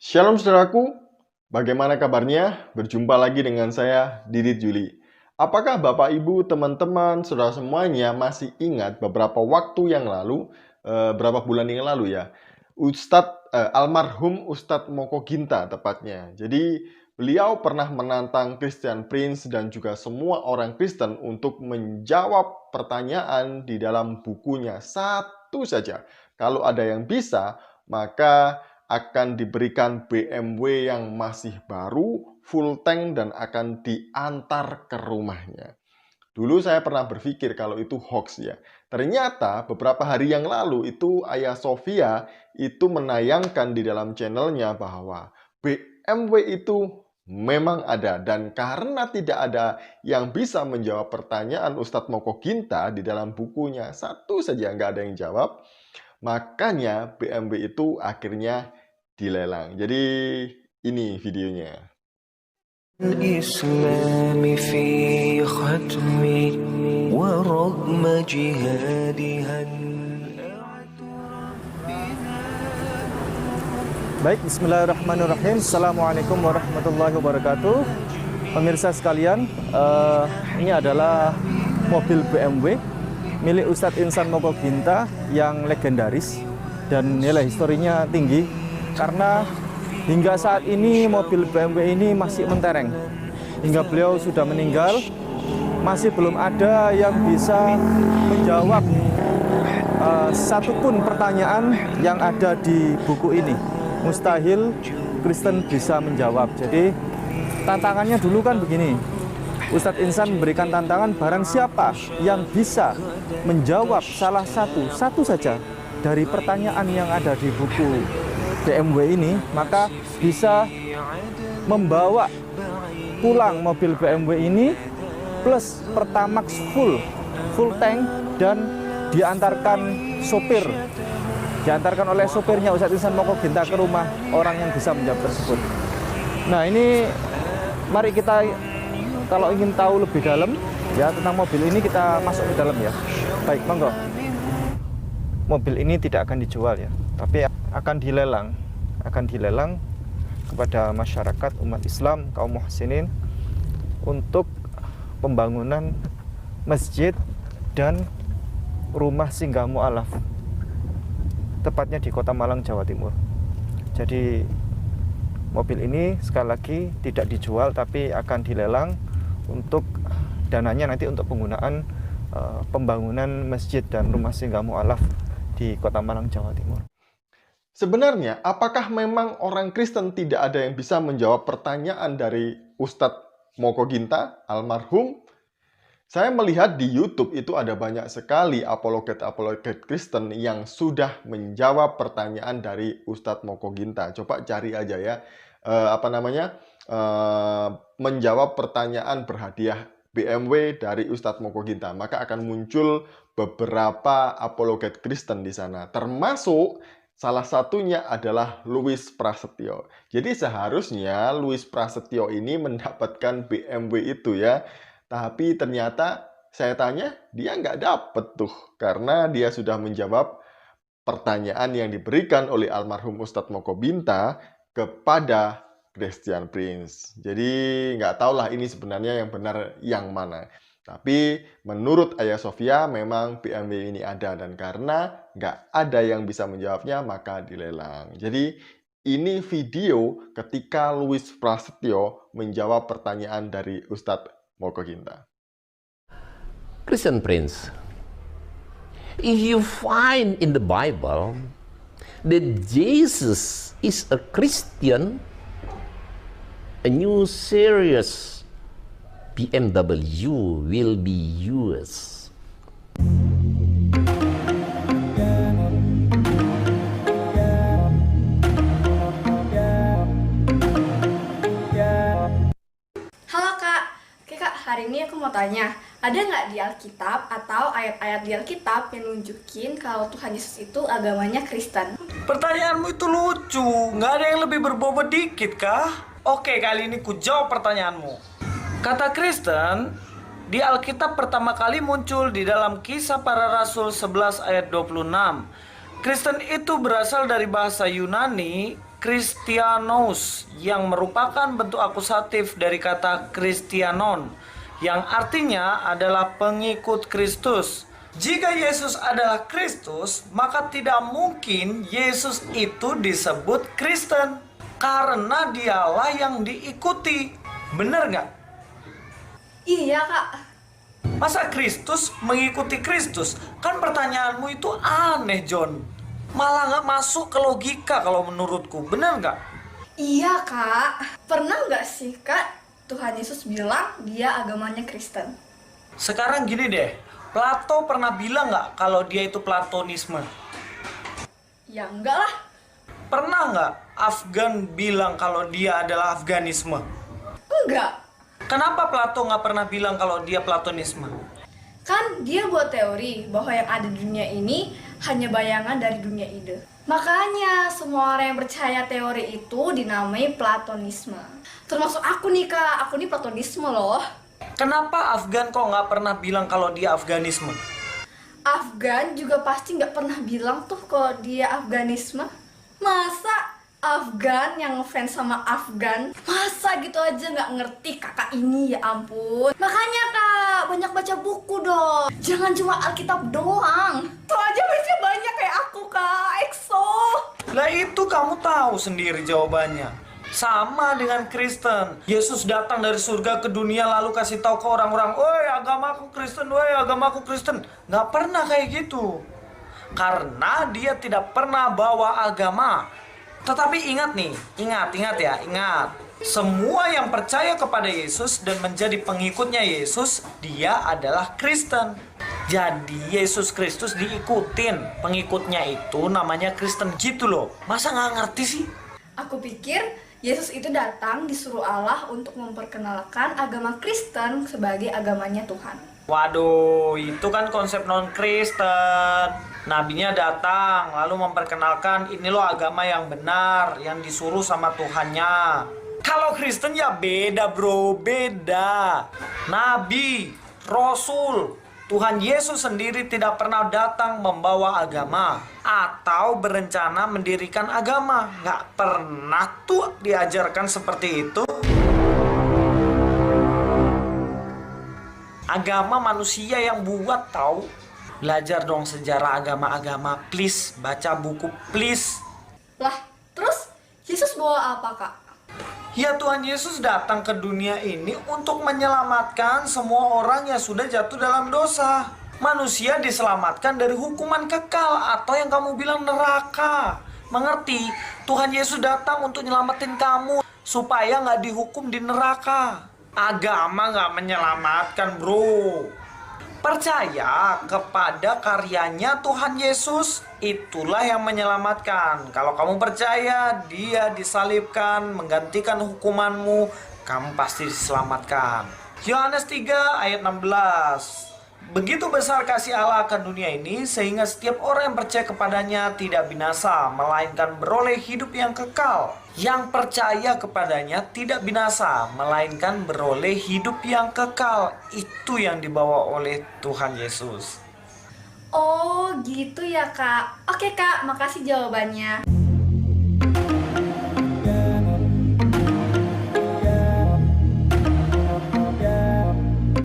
Shalom saudaraku, bagaimana kabarnya? Berjumpa lagi dengan saya, Didit Juli. Apakah Bapak, Ibu, teman-teman, saudara semuanya masih ingat beberapa waktu yang lalu, berapa bulan yang lalu ya, almarhum Ustadz Moko Ginta tepatnya. Jadi beliau pernah menantang Christian Prince dan juga semua orang Kristen untuk menjawab pertanyaan di dalam bukunya satu saja. Kalau ada yang bisa, maka akan diberikan BMW yang masih baru, full tank, dan akan diantar ke rumahnya. Dulu saya pernah berpikir kalau itu hoax ya. Ternyata beberapa hari yang lalu itu Ayah Sofia itu menayangkan di dalam channelnya bahwa BMW itu memang ada. Dan karena tidak ada yang bisa menjawab pertanyaan Ustadz Moko Ginta di dalam bukunya, satu saja nggak ada yang jawab, makanya BMW itu akhirnya dilelang. Jadi ini videonya. الإسلام في ختم ورغم جهادها. Baik, bismillahirrahmanirrahim. Assalamualaikum warahmatullahi wabarakatuh. Pemirsa sekalian, ini adalah mobil BMW milik Ustadz Insan Moko Ginta yang legendaris dan nilai historinya tinggi karena hingga saat ini mobil BMW ini masih mentereng. Hingga beliau sudah meninggal, masih belum ada yang bisa menjawab satupun pertanyaan yang ada di buku ini. Mustahil Kristen bisa menjawab. Jadi tantangannya dulu kan begini, Ustadz Insan memberikan tantangan barang siapa yang bisa menjawab salah satu saja dari pertanyaan yang ada di buku BMW ini, maka bisa membawa pulang mobil BMW ini plus Pertamax full tank dan diantarkan oleh sopirnya Ustadz Insan Moko Ginta ke rumah orang yang bisa menjawab tersebut. Nah, ini mari kita kalau ingin tahu lebih dalam ya tentang mobil ini, kita masuk ke dalam ya. Baik, monggo. Mobil ini tidak akan dijual ya, tapi akan dilelang kepada masyarakat umat Islam kaum muhsinin untuk pembangunan masjid dan rumah singgah mu'alaf, tepatnya di Kota Malang, Jawa Timur. Jadi mobil ini sekali lagi tidak dijual tapi akan dilelang untuk dananya nanti untuk penggunaan pembangunan masjid dan rumah singgah mu'alaf di Kota Malang, Jawa Timur. Sebenarnya, apakah memang orang Kristen tidak ada yang bisa menjawab pertanyaan dari Ustadz Moko Ginta, almarhum? Saya melihat di YouTube itu ada banyak sekali apologet Kristen yang sudah menjawab pertanyaan dari Ustadz Moko Ginta. Coba cari aja ya, menjawab pertanyaan berhadiah BMW dari Ustadz Moko Ginta. Maka akan muncul beberapa apologet Kristen di sana, termasuk salah satunya adalah Louis Prasetyo. Jadi seharusnya Louis Prasetyo ini mendapatkan BMW itu ya. Tapi ternyata saya tanya, dia nggak dapet tuh. Karena dia sudah menjawab pertanyaan yang diberikan oleh almarhum Ustadz Moko Ginta kepada Christian Prince. Jadi nggak tahulah ini sebenarnya yang benar yang mana. Tapi menurut Ayah Sofia memang BMW ini ada, dan karena nggak ada yang bisa menjawabnya maka dilelang. Jadi ini video ketika Louis Prasetyo menjawab pertanyaan dari Ustadz Moko Ginta. Christian Prince, if you find in the Bible that Jesus is a Christian, a new series BMW will be yours. Halo Kak, oke Kak, hari ini aku mau tanya, ada nggak di Alkitab atau ayat-ayat di Alkitab yang nunjukin kalau Tuhan Yesus itu agamanya Kristen? Pertanyaanmu itu lucu, nggak ada yang lebih berbobot dikit kah? Oke, kali ini ku jawab pertanyaanmu. Kata Kristen di Alkitab pertama kali muncul di dalam Kisah Para Rasul 11 ayat 26. Kristen itu berasal dari bahasa Yunani Christianos yang merupakan bentuk akusatif dari kata Christianon yang artinya adalah pengikut Kristus. Jika Yesus adalah Kristus, maka tidak mungkin Yesus itu disebut Kristen karena dialah yang diikuti. Bener nggak? Iya kak. Masa Kristus mengikuti Kristus? Kan pertanyaanmu itu aneh, John. Malah nggak masuk ke logika kalau menurutku. Bener nggak? Iya kak. Pernah nggak sih kak Tuhan Yesus bilang dia agamanya Kristen? Sekarang gini deh, Plato pernah bilang nggak kalau dia itu Platonisme? Ya enggak lah. Pernah nggak Afgan bilang kalau dia adalah Afganisme? Enggak. Kenapa Plato nggak pernah bilang kalau dia Platonisme? Kan dia buat teori bahwa yang ada di dunia ini hanya bayangan dari dunia ide. Makanya semua orang yang percaya teori itu dinamai Platonisme. Termasuk aku nih kak, aku nih Platonisme loh. Kenapa Afgan kok nggak pernah bilang kalau dia Afganisme? Afgan juga pasti nggak pernah bilang tuh kalau dia Afganisme. Masa Afgan yang ngefans sama Afgan, masa gitu aja nggak ngerti kakak ini, ya ampun. Makanya kak, banyak baca buku dong. Jangan cuma Alkitab doang. Tuh aja baca banyak kayak aku kak, EXO. Lah itu kamu tahu sendiri jawabannya. Sama dengan Kristen. Yesus datang dari surga ke dunia lalu kasih tahu ke orang-orang, "Woi, agamaku Kristen, woi, agamaku Kristen." Nggak pernah kayak gitu. Karena dia tidak pernah bawa agama. Tetapi ingat nih, ingat ya. Semua yang percaya kepada Yesus dan menjadi pengikutnya Yesus, dia adalah Kristen. Jadi Yesus Kristus diikutin, pengikutnya itu namanya Kristen gitu loh. Masa nggak ngerti sih? Aku pikir Yesus itu datang disuruh Allah untuk memperkenalkan agama Kristen sebagai agamanya Tuhan. Waduh, itu kan konsep non-Kristen. Nabinya datang, lalu memperkenalkan ini loh agama yang benar, yang disuruh sama Tuhannya. Kalau Kristen ya beda bro, beda. Nabi, Rasul, Tuhan Yesus sendiri tidak pernah datang membawa agama atau berencana mendirikan agama. Nggak pernah tuh diajarkan seperti itu. Agama manusia yang buat tahu. Belajar dong sejarah agama-agama, please. Baca buku, please. Lah, terus Yesus bawa apa kak? Ya Tuhan Yesus datang ke dunia ini untuk menyelamatkan semua orang yang sudah jatuh dalam dosa. Manusia diselamatkan dari hukuman kekal atau yang kamu bilang neraka. Mengerti? Tuhan Yesus datang untuk nyelamatin kamu supaya nggak dihukum di neraka. Agama nggak menyelamatkan bro. Percaya kepada karyanya Tuhan Yesus, itulah yang menyelamatkan. Kalau kamu percaya dia disalibkan, menggantikan hukumanmu, kamu pasti diselamatkan. Yohanes 3 ayat 16. Begitu besar kasih Allah akan dunia ini, sehingga setiap orang yang percaya kepadanya tidak binasa, melainkan beroleh hidup yang kekal. Yang percaya kepadanya tidak binasa, melainkan beroleh hidup yang kekal. Itu yang dibawa oleh Tuhan Yesus. Oh gitu ya kak. Oke kak, makasih jawabannya.